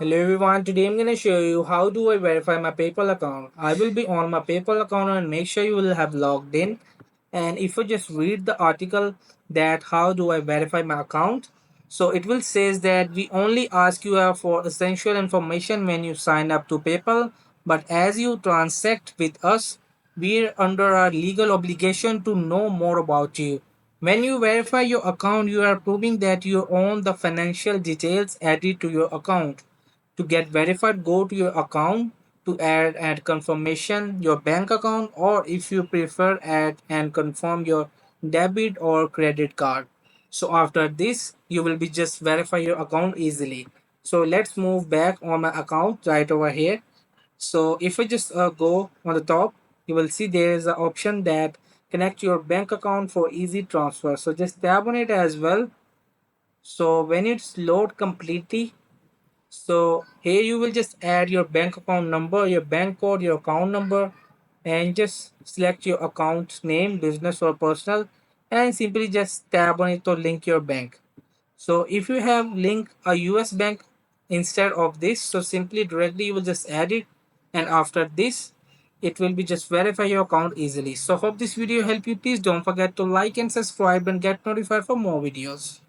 Hello everyone, today I'm gonna show you how do I verify my PayPal account. I will be on my PayPal account and make sure you will have logged in. And if you just read the article that how do I verify my account, so it will says that we only ask you for essential information when you sign up to PayPal, but as you transact with us, we're under a legal obligation to know more about you. When you verify your account, you are proving that you own the financial details added to your account. To get verified, go to your account to add confirmation your bank account, or if you prefer, add and confirm your debit or credit card. So after this, you will be just verify your account easily. So let's move back on my account right over here. So if you just go on the top, you will see there is an option that connect your bank account for easy transfer. So just tap on it as well. So when it's load completely, so here you will just add your bank account number, your bank code, your account number, and just select your account name, business or personal, and simply just tap on it to link your bank. So if you have link a US bank instead of this, so simply directly you will just add it, and after this it will be just verify your account easily. So hope this video helped you. Please don't forget to like and subscribe and get notified for more videos.